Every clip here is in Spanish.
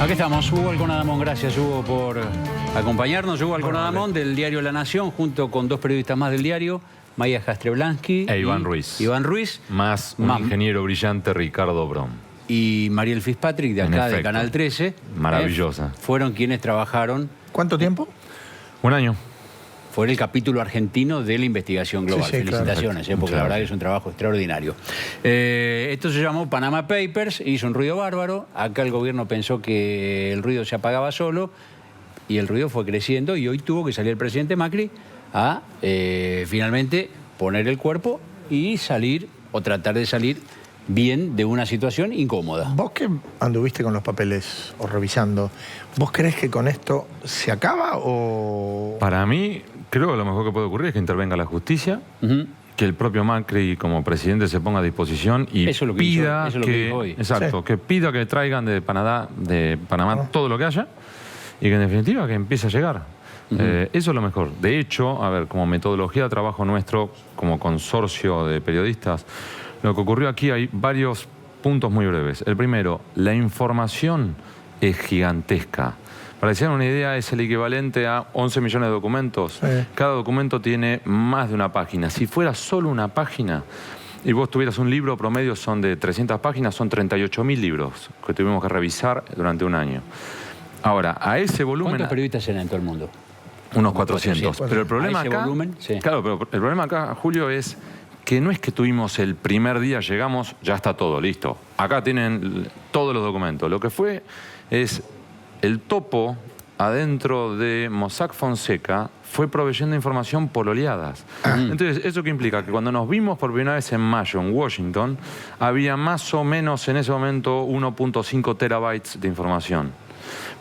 Aquí estamos, Hugo Alconadamón, gracias Hugo por acompañarnos. Hugo Alconadamón del diario La Nación, junto con dos periodistas más del diario, Maya Jastreblansky e Iván Ruiz. Iván Ruiz. Más un ingeniero brillante, Ricardo Brom. Y Mariel Fitzpatrick, de acá, de Canal 13. Maravillosa. Fueron quienes trabajaron. ¿Cuánto tiempo? Un año. Fue el capítulo argentino de la investigación global. Sí, felicitaciones, claro. porque la verdad que es un trabajo extraordinario. Esto se llamó Panama Papers, hizo un ruido bárbaro. Acá el gobierno pensó que el ruido se apagaba solo y el ruido fue creciendo y hoy tuvo que salir el presidente Macri a finalmente poner el cuerpo y salir o tratar de salir bien de una situación incómoda. Vos que anduviste con los papeles o revisando, ¿vos creés que con esto se acaba o...? Para mí, creo que lo mejor que puede ocurrir es que intervenga la justicia, que el propio Macri como presidente se ponga a disposición y eso es lo que pida hizo, eso es lo que dijo hoy. Exacto, Sí. que pida que traigan de Panamá todo lo que haya y que en definitiva que empiece a llegar. Eso es lo mejor. De hecho, a ver, como metodología de trabajo nuestro, como consorcio de periodistas, lo que ocurrió aquí hay varios puntos muy breves. El primero, la información es gigantesca. Para que se den una idea, es el equivalente a 11 millones de documentos. Sí. Cada documento tiene más de una página. Si fuera solo una página y vos tuvieras un libro promedio, son de 300 páginas, son 38.000 libros que tuvimos que revisar durante un año. Ahora, a ese volumen... ¿Cuántos periodistas eran en todo el mundo? Unos 400. Pero el problema ¿A ese acá... volumen? Sí. Claro, pero el problema acá, Julio, es que no es que tuvimos el primer día, llegamos, ya está todo, listo. Acá tienen todos los documentos. Lo que fue es el topo adentro de Mossack Fonseca fue proveyendo información por oleadas. Entonces, ¿eso qué implica? Que cuando nos vimos por primera vez en mayo en Washington, había más o menos en ese momento 1.5 terabytes de información.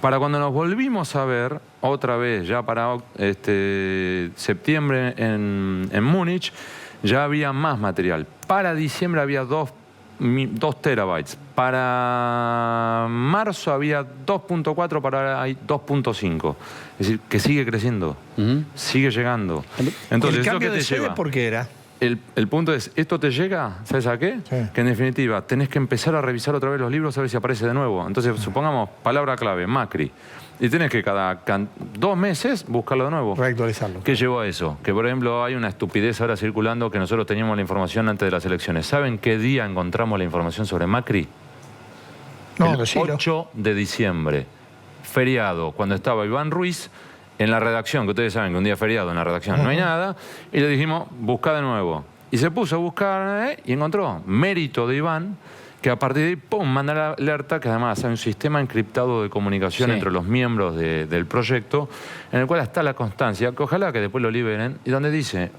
Para cuando nos volvimos a ver, otra vez, ya para septiembre en Múnich, ya había más material. Para diciembre había 2 terabytes. Para marzo había 2.4, para ahora hay 2.5. Es decir, que sigue creciendo, sigue llegando. Entonces, ¿El ¿eso cambio qué te de sede lleva? por qué era? El punto es, ¿esto te llega? ¿Sabes a qué? Sí. Que en definitiva tenés que empezar a revisar otra vez los libros a ver si aparece de nuevo. Entonces, supongamos, palabra clave, Macri. Y tenés que cada 2 meses buscarlo de nuevo. Reactualizarlo. ¿Qué llevó a eso? Que, por ejemplo, hay una estupidez ahora circulando que nosotros teníamos la información antes de las elecciones. ¿Saben qué día encontramos la información sobre Macri? No, El decilo. 8 de diciembre. Feriado, cuando estaba Iván Ruiz en la redacción, que ustedes saben que un día feriado en la redacción no hay nada, y le dijimos, busca de nuevo. Y se puso a buscar y encontró mérito de Iván, que a partir de ahí, ¡pum!, manda la alerta, que además hay un sistema encriptado de comunicación entre los miembros del proyecto, en el cual está la constancia, que ojalá que después lo liberen, y donde dice,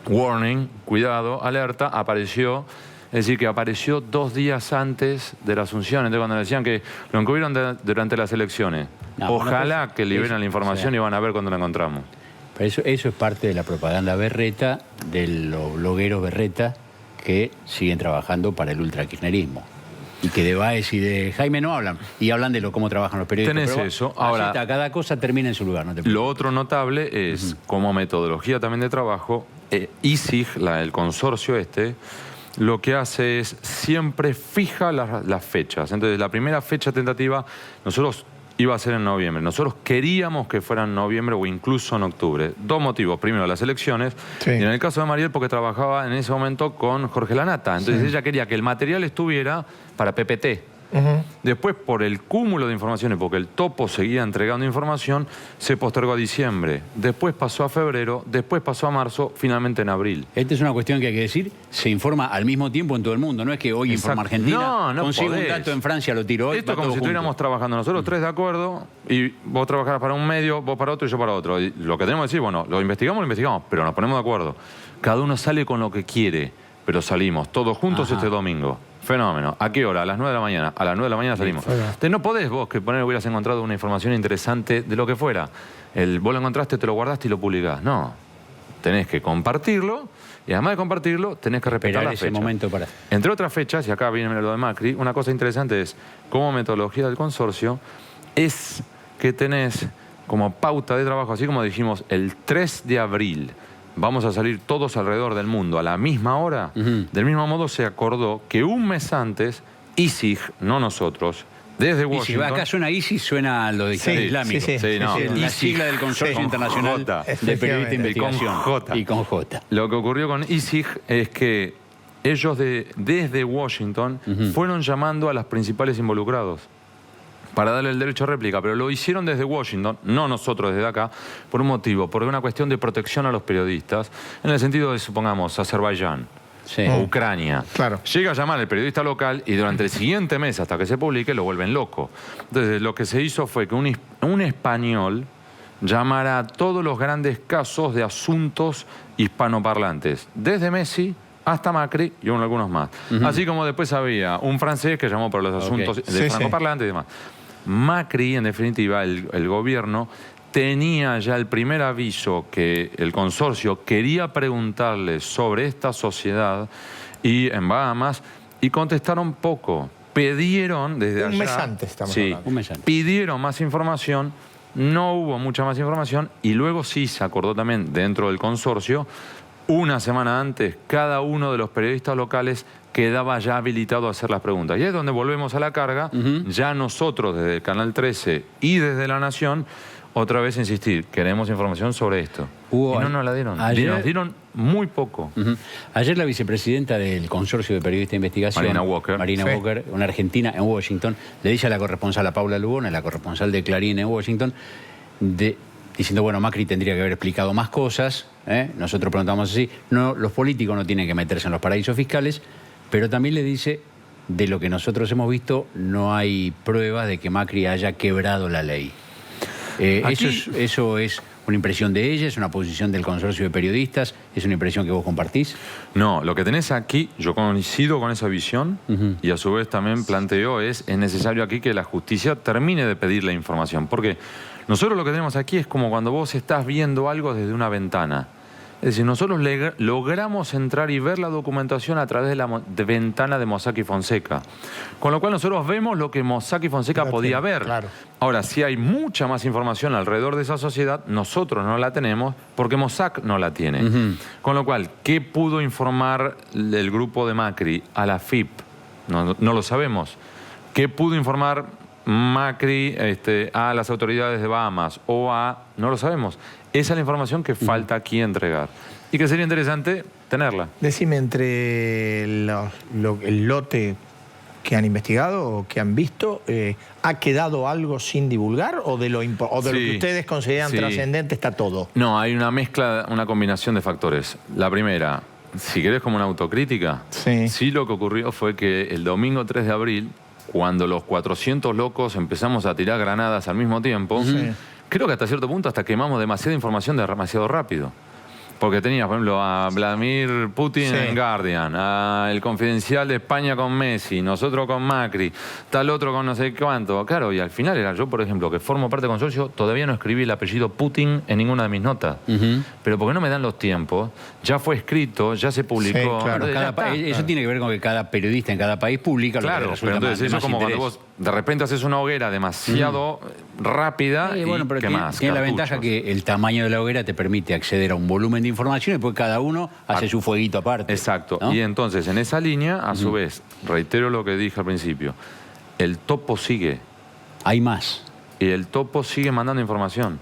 warning, cuidado, alerta, apareció. Es decir, que apareció 2 días antes de la asunción. Entonces, cuando decían que lo encubrieron durante las elecciones, No, ojalá que liberen la información y van a ver cuando la encontramos. Pero eso es parte de la propaganda berreta, de los blogueros berreta que siguen trabajando para el ultrakirchnerismo. Y que de Báez y de Jaime no hablan. Y hablan de cómo trabajan los periodistas. Tenés Pero eso. así Ahora, está, cada cosa termina en su lugar. No te preocupes. lo otro notable es, como metodología también de trabajo, ISIG, el consorcio lo que hace es siempre fija las fechas. Entonces, la primera fecha tentativa, nosotros iba a ser en noviembre. Nosotros queríamos que fuera en noviembre o incluso en octubre. 2 motivos. Primero, las elecciones. Sí. Y en el caso de Mariel, porque trabajaba en ese momento con Jorge Lanata. Entonces, ella quería que el material estuviera para PPT. Después, por el cúmulo de informaciones, porque el topo seguía entregando información, se postergó a diciembre. Después pasó a febrero, después pasó a marzo, finalmente en abril. Esta es una cuestión que hay que decir, se informa al mismo tiempo en todo el mundo. No es que hoy informa Argentina, No consigo un podés. dato en Francia, lo tiro hoy. Esto es va como todo si junto. estuviéramos trabajando nosotros 3 de acuerdo y vos trabajarás para un medio, vos para otro y yo para otro. Y lo que tenemos que decir, bueno, lo investigamos, pero nos ponemos de acuerdo. Cada uno sale con lo que quiere, pero salimos todos juntos este domingo. Fenómeno. ¿A qué hora? A las 9 de la mañana. A las 9 de la mañana salimos. Entonces no podés vos que hubieras encontrado una información interesante de lo que fuera. Vos lo encontraste, te lo guardaste y lo publicás. No. Tenés que compartirlo y además de compartirlo, tenés que respetar Esperar la ese fecha. momento para... Entre otras fechas, y acá viene lo de Macri, una cosa interesante es, como metodología del consorcio, es que tenés como pauta de trabajo, así como dijimos, el 3 de abril vamos a salir todos alrededor del mundo a la misma hora. Del mismo modo se acordó que un mes antes, ISIG, no nosotros, desde Y si Washington. acá suena ISIS, suena a lo de Estado Sí, Islámico. sí, sí. Sí, no. Es la ISIS. sigla del Consorcio Con Internacional J. de Periodistas de Efectivamente. Y con Investigación. J. Y con J. Lo que ocurrió con ISIG es que ellos desde Washington fueron llamando a los principales involucrados para darle el derecho a réplica, pero lo hicieron desde Washington, no nosotros desde acá, por un motivo, porque es una cuestión de protección a los periodistas, en el sentido de, supongamos, Azerbaiyán Sí. o Ucrania. Claro. Llega a llamar al periodista local y durante el siguiente mes, hasta que se publique, lo vuelven loco. Entonces, lo que se hizo fue que un español llamara a todos los grandes casos de asuntos hispanoparlantes, desde Messi hasta Macri y algunos más. Así como después había un francés que llamó por los asuntos Sí, de sí. francoparlantes y demás. Macri, en definitiva, el gobierno, tenía ya el primer aviso que el consorcio quería preguntarle sobre esta sociedad y en Bahamas, y contestaron poco. Pidieron desde allá... Un mes antes estamos hablando. Un mes antes. Pidieron más información, no hubo mucha más información, y luego sí se acordó también dentro del consorcio, una semana antes, cada uno de los periodistas locales quedaba ya habilitado a hacer las preguntas. Y es donde volvemos a la carga, ya nosotros desde el Canal 13 y desde La Nación, otra vez insistir, queremos información sobre esto. Hubo Y no nos la dieron. ayer- Nos dieron muy poco. Ayer la vicepresidenta del Consorcio de Periodistas de Investigación, Marina Walker. Marina Sí. Walker, una argentina en Washington, le dice a la corresponsal, a Paula Lugona, la corresponsal de Clarín en Washington, diciendo, bueno, Macri tendría que haber explicado más cosas, ¿eh? Nosotros preguntamos así, no, los políticos no tienen que meterse en los paraísos fiscales, pero también le dice, de lo que nosotros hemos visto, no hay pruebas de que Macri haya quebrado la ley. Aquí- Eso es una impresión de ella, es una posición del consorcio de periodistas, es una impresión que vos compartís. No, lo que tenés aquí, yo coincido con esa visión y a su vez también planteo es necesario aquí que la justicia termine de pedir la información. Porque nosotros lo que tenemos aquí es como cuando vos estás viendo algo desde una ventana. Es decir, nosotros logramos entrar y ver la documentación a través de la ventana de Mossack y Fonseca. Con lo cual nosotros vemos lo que Mossack y Fonseca Claro, podía ver. claro. Ahora, si hay mucha más información alrededor de esa sociedad, nosotros no la tenemos porque Mossack no la tiene. Con lo cual, ¿qué pudo informar el grupo de Macri a la FIP? No lo sabemos. ¿Qué pudo informar Macri a las autoridades de Bahamas o a... No lo sabemos. Esa es la información que falta aquí entregar. Y que sería interesante tenerla. Decime, entre el lote que han investigado o que han visto, ¿ha quedado algo sin divulgar o de lo Sí. que ustedes consideran Sí. trascendente está todo? No, hay una mezcla, una combinación de factores. La primera, si querés como una autocrítica, Sí. lo que ocurrió fue que el domingo 3 de abril, cuando los 400 locos empezamos a tirar granadas al mismo tiempo, Sí. creo que hasta cierto punto hasta quemamos demasiada información demasiado rápido. Porque tenías, por ejemplo, a Vladimir Putin Sí. en Guardian, a el Confidencial de España con Messi, nosotros con Macri, tal otro con no sé cuánto. Claro, y al final era yo, por ejemplo, que formo parte del consorcio, todavía no escribí el apellido Putin en ninguna de mis notas. Pero porque no me dan los tiempos, ya fue escrito, ya se publicó. Sí, claro. Entonces, ya está. Eso tiene que ver con que cada periodista en cada país publica lo que Claro, le pero resulta entonces de eso más como cuando interés. vos de repente haces una hoguera demasiado rápida Sí, y bueno, pero ¿qué tiene, más? tiene la Cartuchos. ventaja que el tamaño de la hoguera te permite acceder a un volumen de información y después cada uno hace su fueguito aparte. Exacto. ¿no? Y entonces, en esa línea, a su vez, reitero lo que dije al principio, el topo sigue. Hay más. Y el topo sigue mandando información.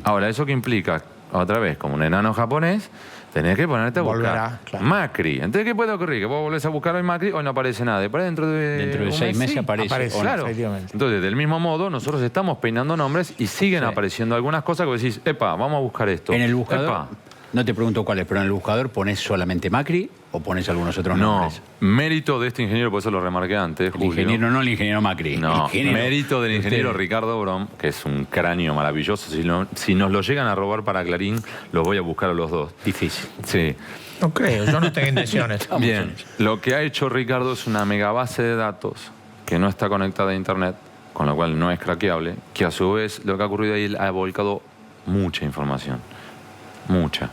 Ahora, ¿eso qué implica? Otra vez, como un enano japonés, tenés que ponerte a buscar. Volverá, claro. Macri. Entonces, ¿qué puede ocurrir? Que vos volvés a buscar hoy Macri, hoy no aparece nada. Y para dentro de Dentro de un 6 mes, meses sí. aparece. ¿o no? Claro. Efectivamente. Entonces, del mismo modo, nosotros estamos peinando nombres y siguen Sí. apareciendo algunas cosas que vos decís, epa, vamos a buscar esto. En el buscador, Epa. no te pregunto cuáles, pero en el buscador pones solamente Macri o pones algunos otros No, nombres. mérito de este ingeniero, por eso lo remarqué antes, El Julio. ingeniero, no el ingeniero Macri. No, el ingeniero. mérito del ingeniero Usted- Ricardo Brom, que es un cráneo maravilloso. Si nos lo llegan a robar para Clarín, los voy a buscar a los dos. Difícil. Sí. No creo, yo no tengo intenciones. Bien, lo que ha hecho Ricardo es una megabase de datos que no está conectada a Internet, con lo cual no es craqueable, que a su vez lo que ha ocurrido ahí ha volcado mucha información. Mucha.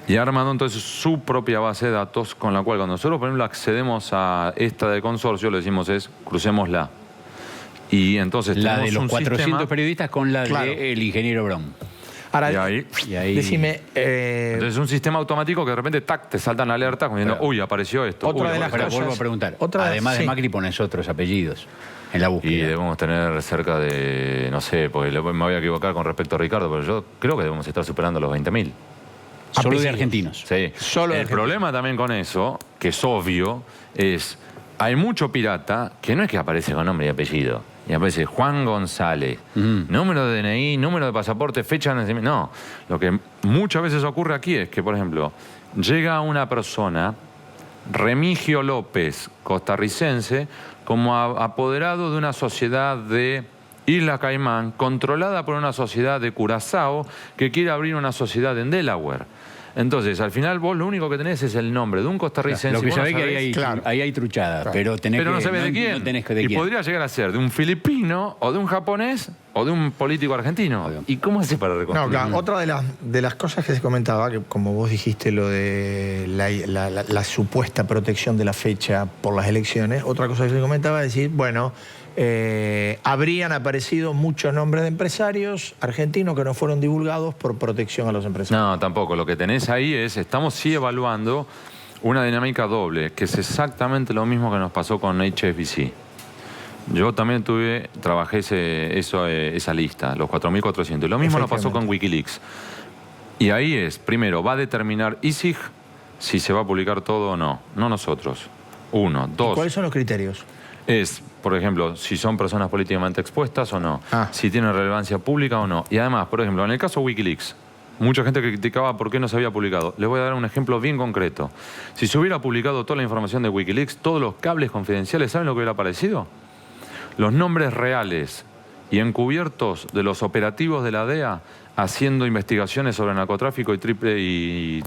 Y ha armado entonces su propia base de datos, con la cual cuando nosotros, por ejemplo, accedemos a esta del consorcio, le decimos es, crucémosla. Y entonces La tenemos de los un 400 sistema- periodistas con la Claro. del ingeniero Brom. Ahora, y ahí... decime... Entonces es un sistema automático que de repente tac, te saltan alertas como diciendo, uy, apareció esto. Otra uy, de las Pero cosas- vuelvo a preguntar. otra- Además sí. de Macri pones otros apellidos en la búsqueda. Y debemos tener cerca de, no sé, porque me voy a equivocar con respecto a Ricardo, pero yo creo que debemos estar superando los 20.000. Solo de apellidos. argentinos. Sí. Solo de El Argentina. problema también con eso, que es obvio, es hay mucho pirata que no es que aparece con nombre y apellido. Y aparece Juan González, número de DNI, número de pasaporte, fecha de nacimiento. No, lo que muchas veces ocurre aquí es que, por ejemplo, llega una persona, Remigio López, costarricense, como apoderado de una sociedad de Isla Caimán, controlada por una sociedad de Curazao que quiere abrir una sociedad en Delaware. Entonces, al final vos lo único que tenés es el nombre de un costarricense. Lo que vos no sabés que sabés- ahí hay truchada, pero tenés pero que, no sabés de quién. No tenés que de y quién. podría llegar a ser de un filipino, o de un japonés, o de un político argentino. Obvio. ¿Y cómo hace para reconstruir? No, claro, otra de las cosas que se comentaba, que como vos dijiste, lo de la supuesta protección de la fecha por las elecciones, otra cosa que se comentaba es decir, bueno, habrían aparecido muchos nombres de empresarios argentinos que no fueron divulgados por protección a los empresarios. No, tampoco. Lo que tenés ahí es, estamos sí evaluando una dinámica doble, que es exactamente lo mismo que nos pasó con HSBC. Yo también trabajé esa lista, los 4.400. Y lo mismo nos pasó con Wikileaks. Y ahí es, primero, va a determinar ISIG si se va a publicar todo o no, no nosotros. Uno. Dos, ¿Cuáles son los criterios? es, por ejemplo, si son personas políticamente expuestas o no, Ah. si tienen relevancia pública o no. Y además, por ejemplo, en el caso Wikileaks, mucha gente criticaba por qué no se había publicado. Les voy a dar un ejemplo bien concreto. Si se hubiera publicado toda la información de Wikileaks, todos los cables confidenciales, ¿saben lo que hubiera aparecido? Los nombres reales y encubiertos de los operativos de la DEA haciendo investigaciones sobre narcotráfico en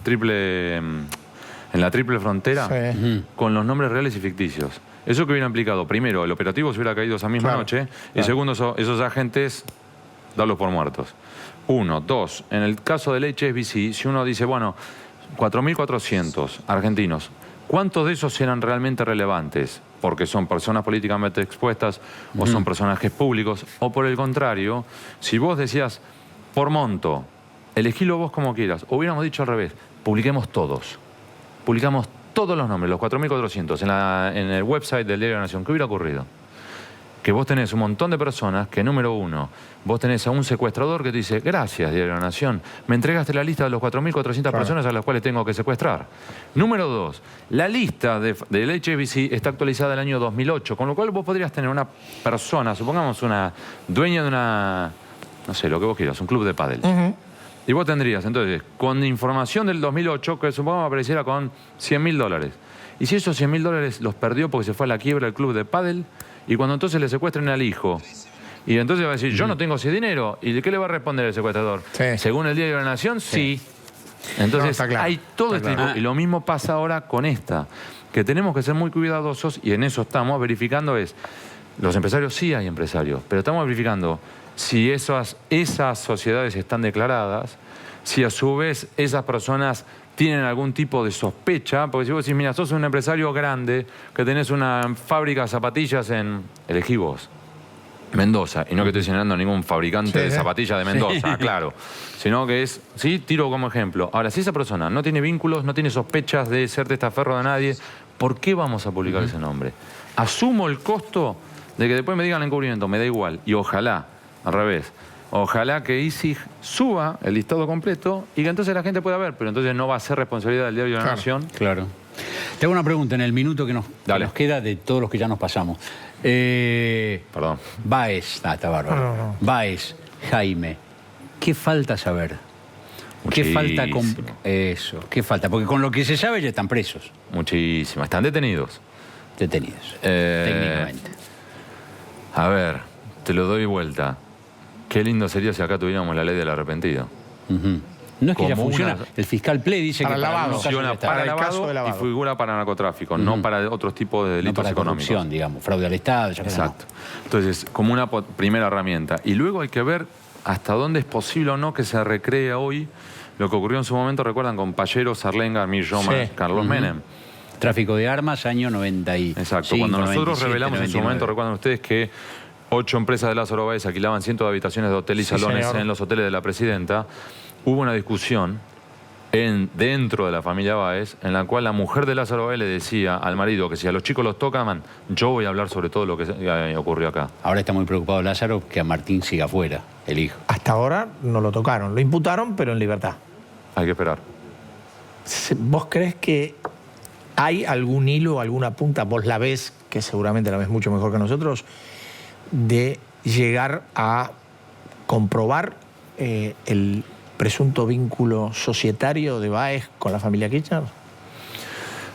la triple frontera, Sí. con los nombres reales y ficticios. Eso que hubiera implicado, primero, el operativo se hubiera caído esa misma Claro, noche, y segundo, esos agentes, darlos por muertos. Uno. Dos, en el caso del HSBC, si uno dice, bueno, 4.400 argentinos, ¿cuántos de esos eran realmente relevantes? Porque son personas políticamente expuestas o son personajes públicos. O por el contrario, si vos decías, por monto, elegilo vos como quieras, o hubiéramos dicho al revés, publiquemos todos. Publicamos todos los nombres, los 4.400, en el website del Diario de la Nación. ¿Qué hubiera ocurrido? Que vos tenés un montón de personas que, número uno, vos tenés a un secuestrador que te dice, gracias, Diario de la Nación, me entregaste la lista de los 4.400 personas a las cuales tengo que secuestrar. Número dos, la lista del HSBC está actualizada del año 2008, con lo cual vos podrías tener una persona, supongamos una dueña de una, no sé, lo que vos quieras, un club de pádel. Y vos tendrías, entonces, con información del 2008, que supongamos apareciera con $100.000. Y si esos $100.000 los perdió porque se fue a la quiebra el club de pádel, y cuando entonces le secuestren al hijo, y entonces va a decir, yo no tengo ese dinero, ¿y qué le va a responder el secuestrador? Sí. Según el Diario de la Nación, sí. Entonces, No, está claro. hay todo este tipo, y lo mismo pasa ahora con esta, que tenemos que ser muy cuidadosos, y en eso estamos verificando los empresarios sí hay empresarios, pero estamos verificando si esas sociedades están declaradas, si a su vez esas personas tienen algún tipo de sospecha, porque si vos decís, mira, sos un empresario grande, que tenés una fábrica de zapatillas elegí vos, Mendoza, y no que estoy señalando a ningún fabricante de zapatillas de Mendoza, claro, sino que es, sí, tiro como ejemplo. Ahora, si esa persona no tiene vínculos, no tiene sospechas de ser testaferro de nadie, ¿por qué vamos a publicar ese nombre? Asumo el costo de que después me digan el encubrimiento, me da igual, y ojalá, al revés, ojalá que ISIG suba el listado completo y que entonces la gente pueda ver, pero entonces no va a ser responsabilidad del Diario de la Nación. Claro. Te hago una pregunta en el minuto que nos queda de todos los que ya nos pasamos. Perdón. Báez, está bárbaro. No. Báez, Jaime, ¿qué falta saber? ¿Qué falta Muchísimo. eso? ¿Qué falta? Porque con lo que se sabe ya están presos, Muchísimo. Están detenidos. detenidos, Eh, técnicamente. A ver, te lo doy vuelta. Qué lindo sería si acá tuviéramos la ley del arrepentido. Ujú. No es que ya como funciona. una- El fiscal Play dice Para que el para lavado. algunos casos ya Funciona está. para el caso de lavado y lavado. figura para narcotráfico, no para otros tipos de No delitos para económicos. corrupción, digamos, fraude al Estado. Ya Exacto. Entonces, como una primera herramienta. Y luego hay que ver hasta dónde es posible o no que se recree hoy lo que ocurrió en su momento, recuerdan, con Pallero, Sarlenga, Mir Roma, Sí. Carlos Menem. Tráfico de armas, año 95. Exacto. Cuando nosotros 97, revelamos en su 99. momento, recuerdan ustedes que 8 empresas de Lázaro Báez alquilaban cientos de habitaciones de hotel y Sí, salones señor. en los hoteles de la presidenta, hubo una discusión dentro de la familia Báez, en la cual la mujer de Lázaro Báez le decía al marido que si a los chicos los tocan, yo voy a hablar sobre todo lo que ocurrió acá. Ahora está muy preocupado Lázaro que a Martín siga afuera, el hijo. Hasta ahora no lo tocaron, lo imputaron, pero en libertad. Hay que esperar. ¿Vos crees que hay algún hilo, alguna punta, vos la ves, que seguramente la ves mucho mejor que nosotros, de llegar a comprobar el presunto vínculo societario de Báez con la familia Kirchner?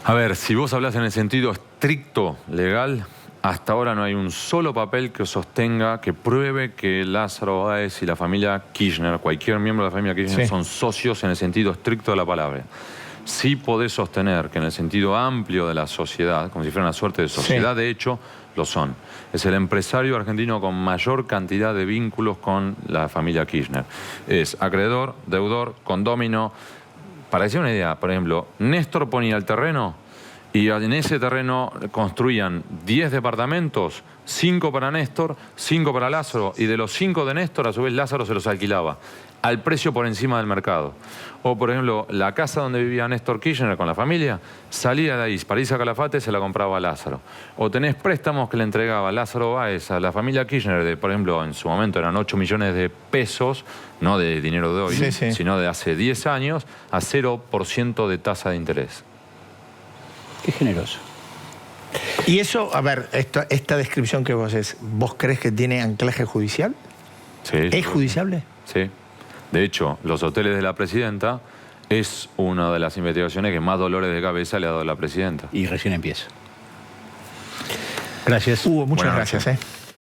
A ver, si vos hablas en el sentido estricto legal, hasta ahora no hay un solo papel que sostenga, que pruebe que Lázaro Báez y la familia Kirchner, cualquier miembro de la familia Kirchner, Sí. son socios en el sentido estricto de la palabra. Sí podés sostener que en el sentido amplio de la sociedad, como si fuera una suerte de sociedad, Sí. de hecho, lo son. Es el empresario argentino con mayor cantidad de vínculos con la familia Kirchner. Es acreedor, deudor, condómino. Para decir una idea, por ejemplo, Néstor ponía el terreno y en ese terreno construían 10 departamentos, 5 para Néstor, 5 para Lázaro, y de los 5 de Néstor, a su vez Lázaro se los alquilaba al precio por encima del mercado. O, por ejemplo, la casa donde vivía Néstor Kirchner con la familia, salía de ahí, para irse a Calafate se la compraba Lázaro. O tenés préstamos que le entregaba Lázaro Báez a la familia Kirchner, de, por ejemplo, en su momento eran 8 millones de pesos, no de dinero de hoy, Sí, sí. sino de hace 10 años, a 0% de tasa de interés. Qué generoso. Y eso, a ver, esta descripción que vos haces, ¿vos crees que tiene anclaje judicial? Sí, ¿Es judiciable? Sí. De hecho, los hoteles de la presidenta es una de las investigaciones que más dolores de cabeza le ha dado la presidenta. Y recién empieza. Gracias. Hugo, muchas Buenas gracias. noches.